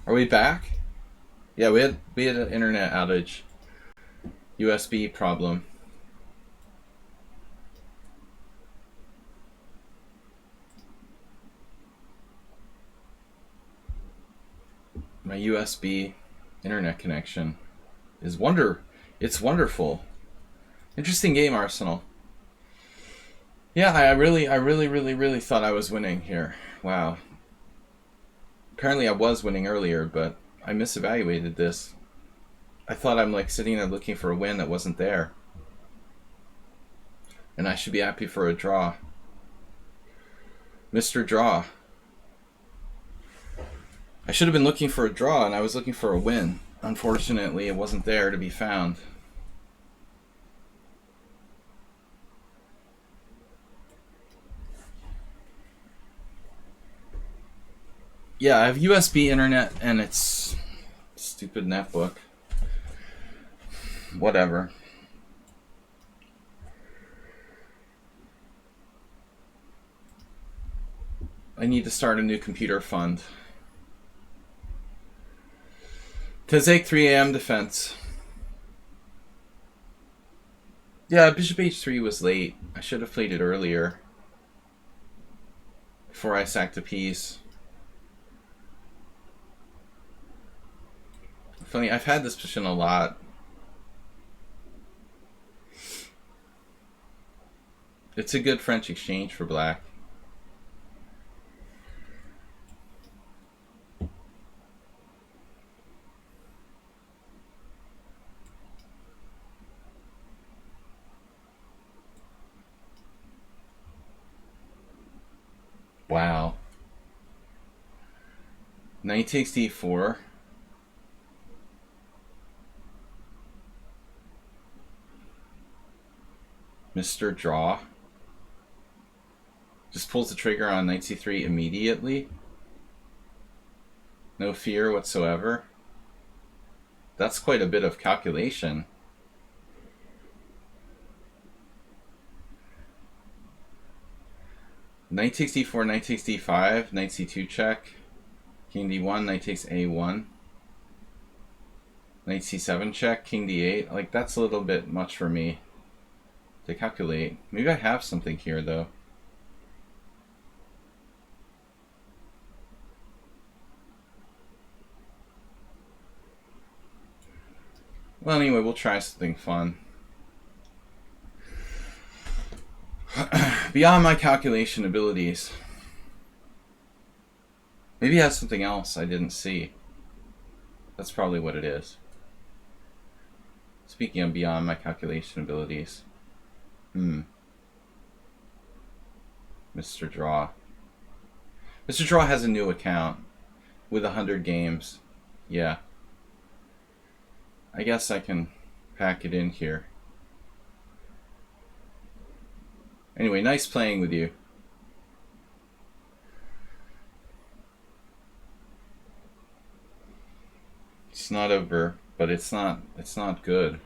Are we back? Yeah, we had an internet outage. USB problem. My USB internet connection is it's wonderful. Interesting game, Arsenal. Yeah, I really thought I was winning here. Wow. Apparently I was winning earlier, but I misevaluated this. I thought I'm like sitting there looking for a win that wasn't there. And I should be happy for a draw. Mr. Draw. I should have been looking for a draw, and I was looking for a win. Unfortunately, it wasn't there to be found. Yeah, I have USB internet, and it's stupid netbook. Whatever. I need to start a new computer fund. Tezek 3 a.m. defense. Yeah, bishop h3 was late. I should have played it earlier. Before I sacked a piece. Funny, I've had this position a lot. It's a good French exchange for black. Wow. Knight takes d4. Mr. Draw. Just pulls the trigger on knight c3 immediately. No fear whatsoever. That's quite a bit of calculation. Knight takes d4, knight takes d5, knight c2 check, king d1, knight takes a1, knight c7 check, king d8. Like, that's a little bit much for me to calculate. Maybe I have something here, though. Well, anyway, we'll try something fun. Beyond my calculation abilities. Maybe it has something else I didn't see. That's probably what it is. Speaking of beyond my calculation abilities. Mr. Draw. Mr. Draw has a new account with 100 games. Yeah. I guess I can pack it in here. Anyway, nice playing with you. It's not over, but it's not good.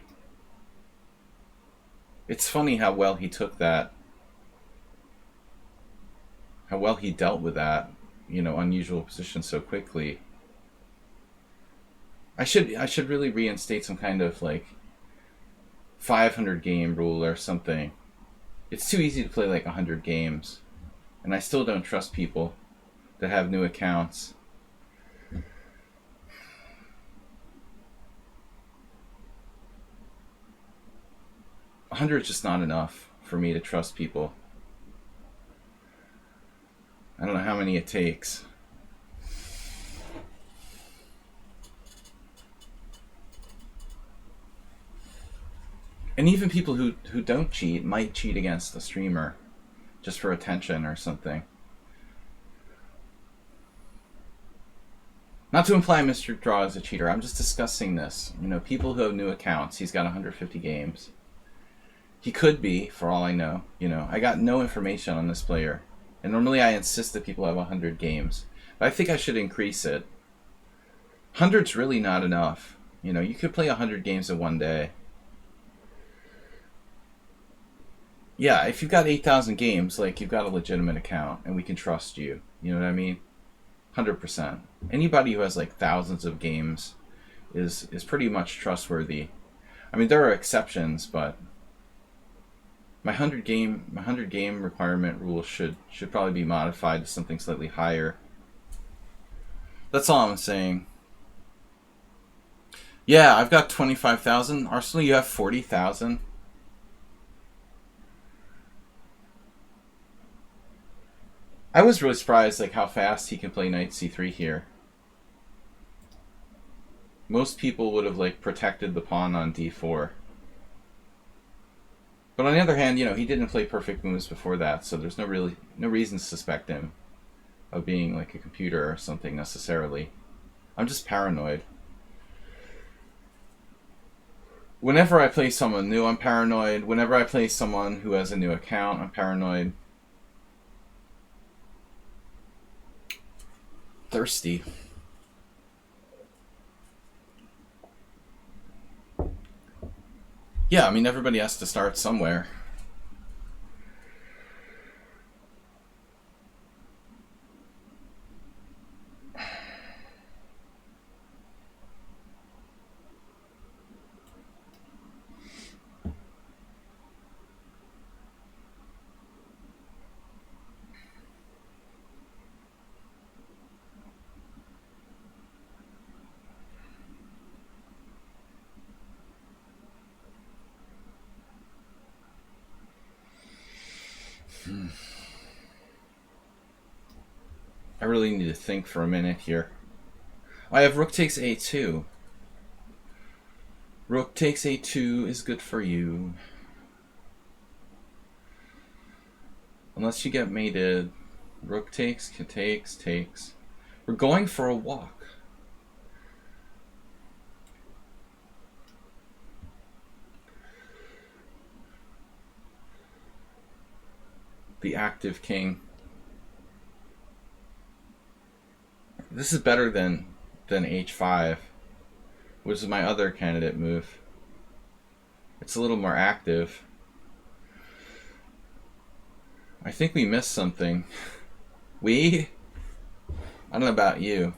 It's funny how well he took that. How well he dealt with that, unusual position so quickly. I should really reinstate some kind of like 500 game rule or something. It's too easy to play like 100 games, and I still don't trust people that have new accounts. 100 is just not enough for me to trust people. I don't know how many it takes. And even people who don't cheat might cheat against the streamer just for attention or something. Not to imply Mr. Draw is a cheater. I'm just discussing this. People who have new accounts. He's got 150 games. He could be, for all I know. I got no information on this player. And normally I insist that people have 100 games. But I think I should increase it. 100's really not enough. You could play 100 games in one day. Yeah, if you've got 8,000 games, like, you've got a legitimate account, and we can trust you. You know what I mean? 100%. Anybody who has like thousands of games is pretty much trustworthy. I mean, there are exceptions, but my 100 game requirement rule should probably be modified to something slightly higher. That's all I'm saying. Yeah, I've got 25,000. Arsenal, you have 40,000. I was really surprised like how fast he can play knight c3 here. Most people would have like protected the pawn on d4. But on the other hand, he didn't play perfect moves before that, so there's no reason to suspect him of being like a computer or something necessarily. I'm just paranoid. Whenever I play someone new, I'm paranoid. Whenever I play someone who has a new account, I'm paranoid. Thirsty. Yeah, I mean, everybody has to start somewhere. I really need to think for a minute here. I have rook takes a2. Rook takes a2 is good for you. Unless you get mated. Rook takes. We're going for a walk. The active king. This is better than h5, which is my other candidate move. It's a little more active. I think we missed something. I don't know about you.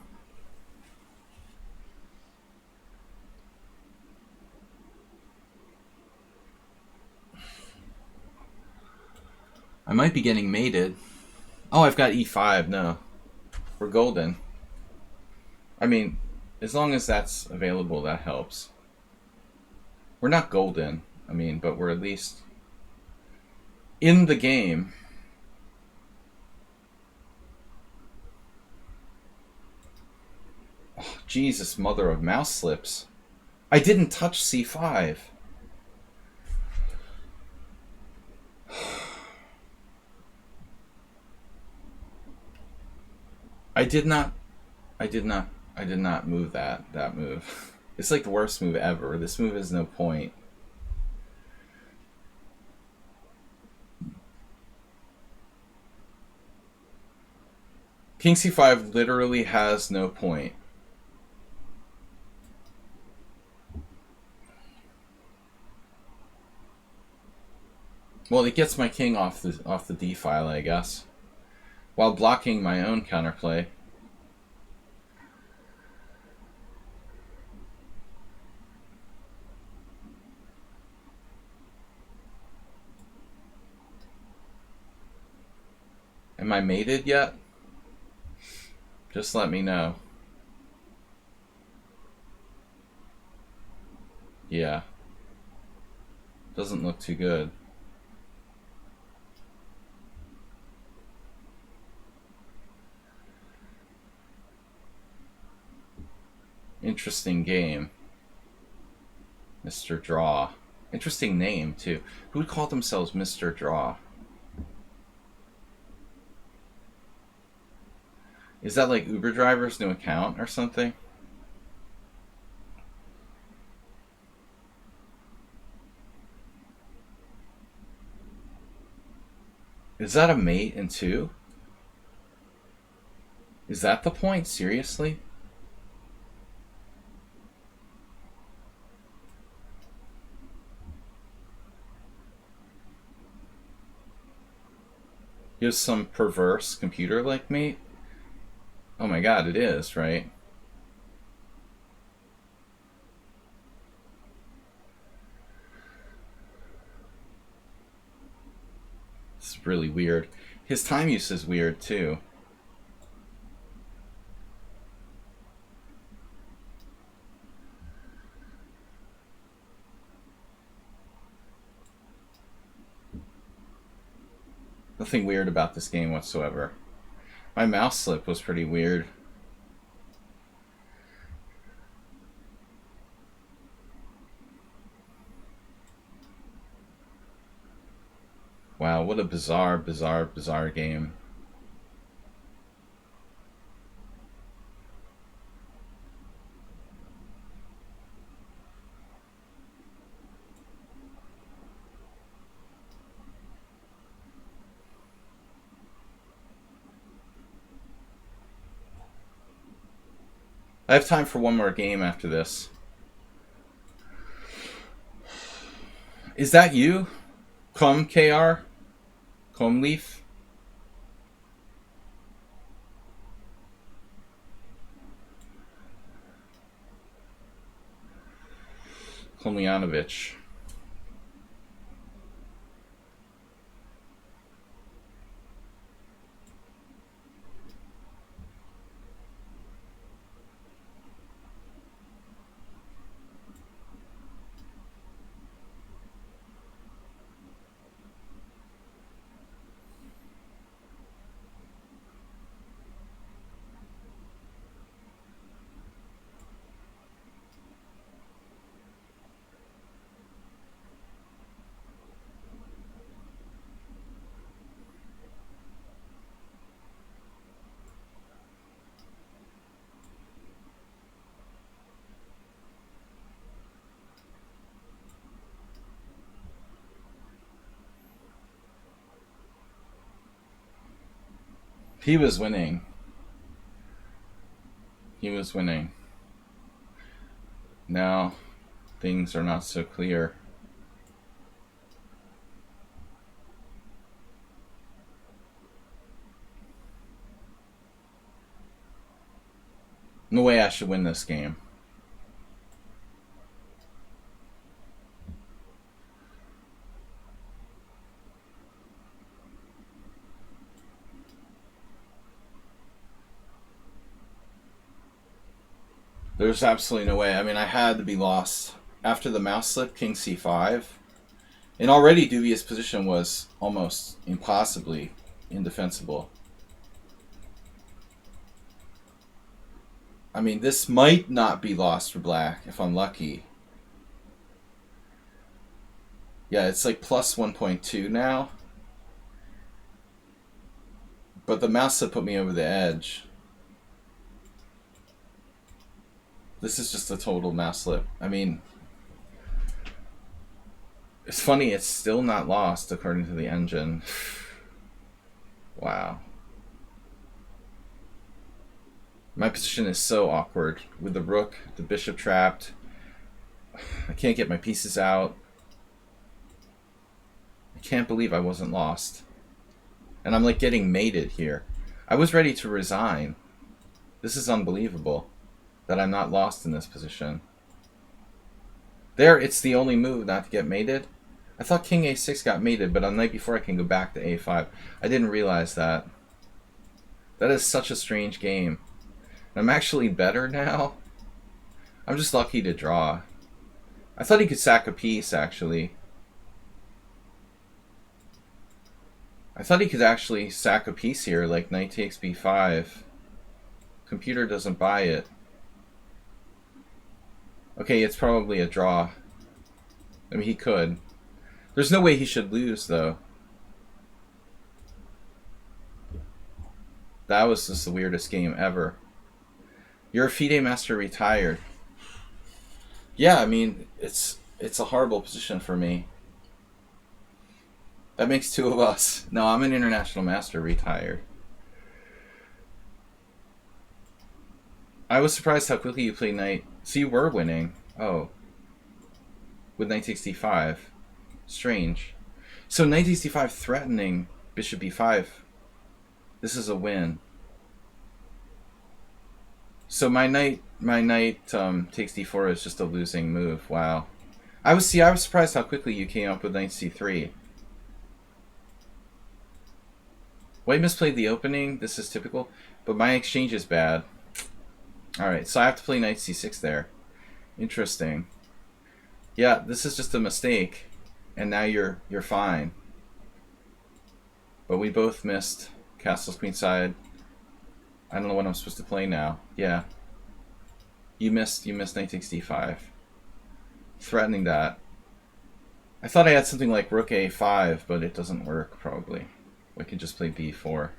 I might be getting mated. Oh, I've got e5. No. We're golden. I mean, as long as that's available, that helps. We're not golden, I mean, but we're at least in the game. Oh, Jesus, mother of mouse slips. I didn't touch c5. I did not move that move. It's like the worst move ever. This move has no point. King c5 literally has no point. Well, it gets my king off the d file, I guess, while blocking my own counterplay. Am I mated yet? Just let me know. Yeah. Doesn't look too good. Interesting game. Mr. Draw. Interesting name, too. Who would call themselves Mr. Draw? Is that like Uber driver's new account or something? Is that a mate in 2? Is that the point? Seriously? He has some perverse computer like mate? Oh my god, it is, right? It's really weird. His time use is weird too. Nothing weird about this game whatsoever. My mouse slip was pretty weird. Wow, what a bizarre, bizarre, bizarre game. I have time for one more game after this. Is that you? Cum KR? Cum Leaf? Komljanovic. He was winning. He was winning. Now, things are not so clear. No way I should win this game. There's absolutely no way. I mean, I had to be lost. After the mouse slip, king c5. An already dubious position was almost impossibly indefensible. I mean, this might not be lost for black if I'm lucky. Yeah, it's like plus 1.2 now. But the mouse slip put me over the edge. This is just a total mouse slip. I mean, it's funny, it's still not lost according to the engine. Wow. My position is so awkward. With the rook, the bishop trapped. I can't get my pieces out. I can't believe I wasn't lost. And I'm like getting mated here. I was ready to resign. This is unbelievable that I'm not lost in this position. There, it's the only move not to get mated. I thought king a6 got mated, but on the night before I can go back to a5. I didn't realize that. That is such a strange game. I'm actually better now. I'm just lucky to draw. I thought he could sack a piece, actually. I thought he could actually sack a piece here, like knight takes b5. Computer doesn't buy it. Okay, it's probably a draw. I mean, he could. There's no way he should lose, though. That was just the weirdest game ever. You're a FIDE master retired. Yeah, I mean, it's a horrible position for me. That makes two of us. No, I'm an international master retired. I was surprised how quickly you played knight. So you were winning. Oh. With knight takes d5. Strange. So knight takes d5 threatening bishop b5. This is a win. So my knight takes d4 is just a losing move. Wow. I was surprised how quickly you came up with knight c3. White misplayed the opening. This is typical, but my exchange is bad. All right, so I have to play knight c6 there. Interesting. Yeah, this is just a mistake, and now you're fine. But we both missed castles queenside. I don't know what I'm supposed to play now. Yeah. You missed knight takes d5. Threatening that. I thought I had something like rook a5, but it doesn't work probably. We could just play b4.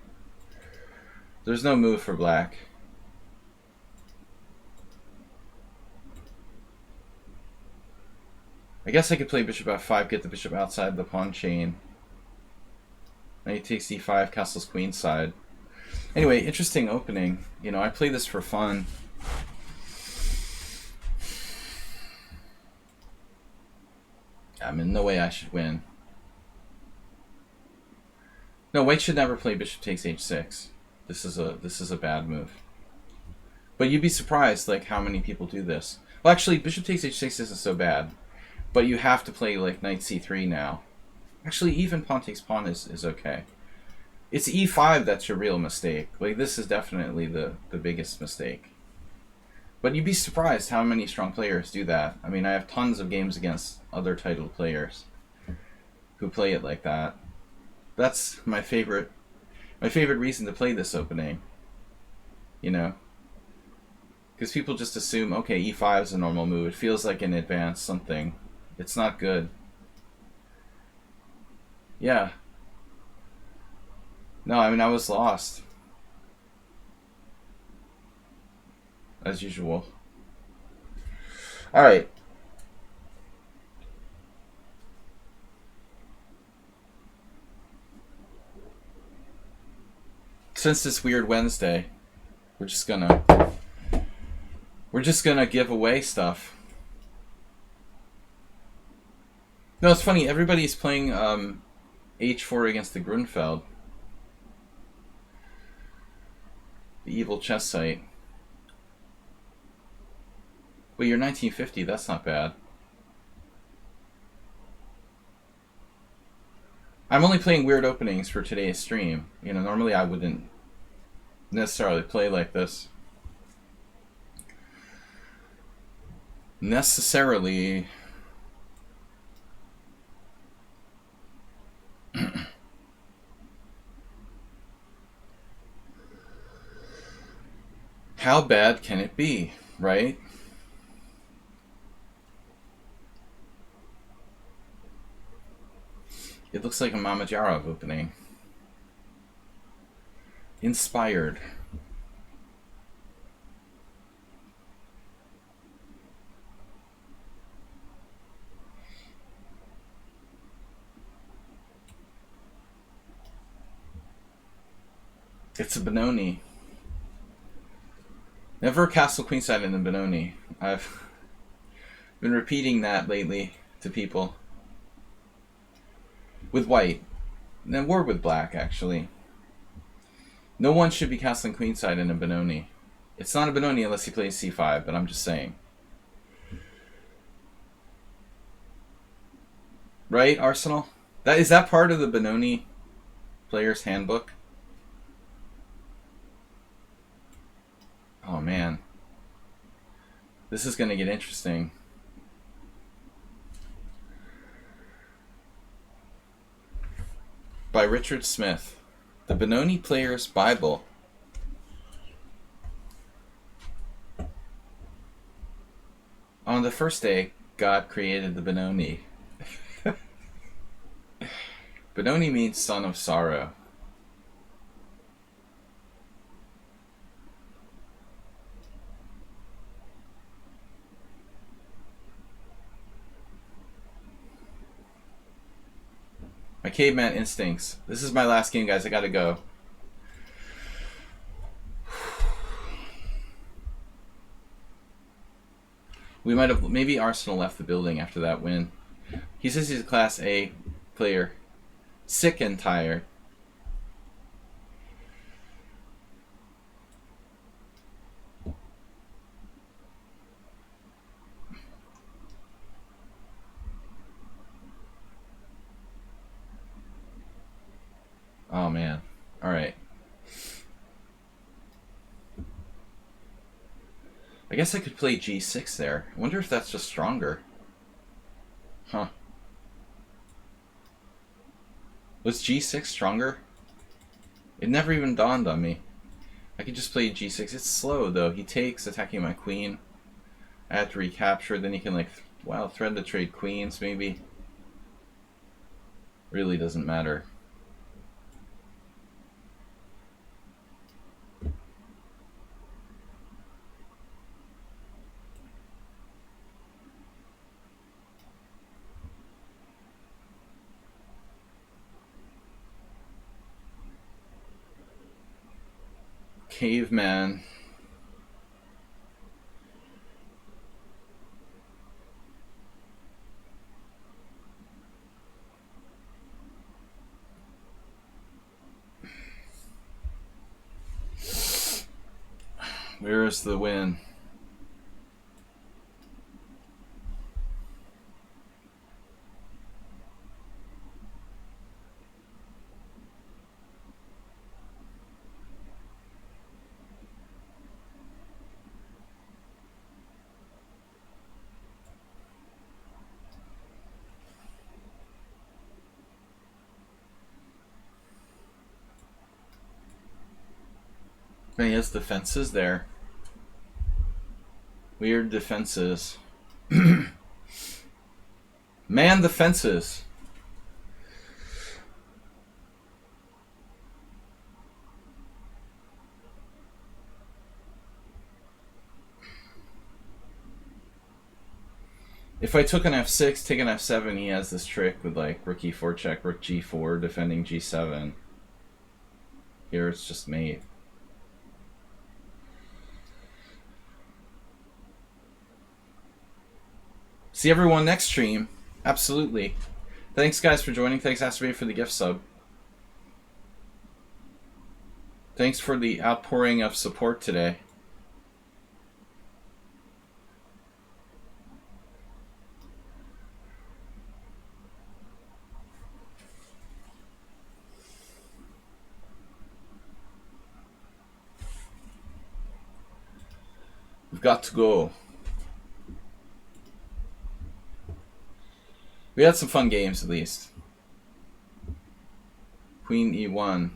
There's no move for black. I guess I could play bishop f5, get the bishop outside the pawn chain. Knight takes d5, castles queenside. Anyway, interesting opening. You know, I play this for fun. I mean, no way I should win. No, white should never play bishop takes h6. This is a bad move. But you'd be surprised, like, how many people do this. Well, actually, bishop takes h6 isn't so bad. But you have to play, like, knight c3 now. Actually, even pawn takes pawn is okay. It's e5 that's your real mistake. Like, this is definitely the biggest mistake. But you'd be surprised how many strong players do that. I mean, I have tons of games against other titled players who play it like that. That's my favorite reason to play this opening. You know? Because people just assume, okay, e5 is a normal move. It feels like an advanced something. It's not good. Yeah. No, I mean, I was lost. As usual. Alright. Since this weird Wednesday, we're just gonna give away stuff. No, it's funny, everybody's playing h4 against the Grunfeld. The evil chess site. Well, you're 1950, that's not bad. I'm only playing weird openings for today's stream. You know, normally I wouldn't necessarily play like this. Necessarily. How bad can it be, right? It looks like a Mamajarov opening. Inspired. It's a Benoni. Never castle queenside in the Benoni. I've been repeating that lately to people. With white. And we're with black, actually. No one should be castling queenside in a Benoni. It's not a Benoni unless he plays c5, but I'm just saying. Right, Arsenal? Is that part of the Benoni player's handbook? Oh man. This is going to get interesting. By Richard Smith. The Benoni Player's Bible. On the first day, God created the Benoni. Benoni means son of sorrow. My caveman instincts. This is my last game, guys. I gotta go. We might have... Maybe Arsenal left the building after that win. He says he's a Class A player. Sick and tired. Oh man. Alright. I guess I could play g6 there. I wonder if that's just stronger. Huh. Was g6 stronger? It never even dawned on me. I could just play g6. It's slow though. He takes, attacking my queen. I have to recapture, then he can like, wow, thread the trade queens maybe. Really doesn't matter. Caveman. Where is the win? He has defenses there. Weird defenses. Man defenses. If I took an f6, take an f7, he has this trick with like rook e4 check, rook g4, defending g7. Here it's just mate. See everyone next stream. Absolutely. Thanks guys for joining. Thanks Astrobay for the gift sub. Thanks for the outpouring of support today. We've got to go. We had some fun games at least. Queen e1.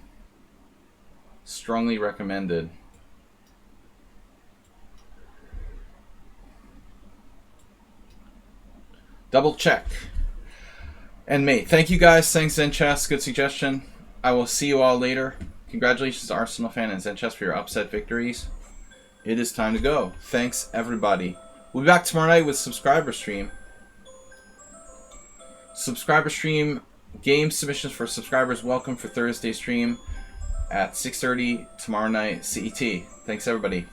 Strongly recommended. Double check. And mate, thank you guys. Thanks Zenchess. Good suggestion. I will see you all later. Congratulations to Arsenal fan and Zenchess for your upset victories. It is time to go. Thanks everybody. We'll be back tomorrow night with subscriber stream. Subscriber stream, game submissions for subscribers welcome for Thursday stream at 6:30 tomorrow night CET. Thanks everybody.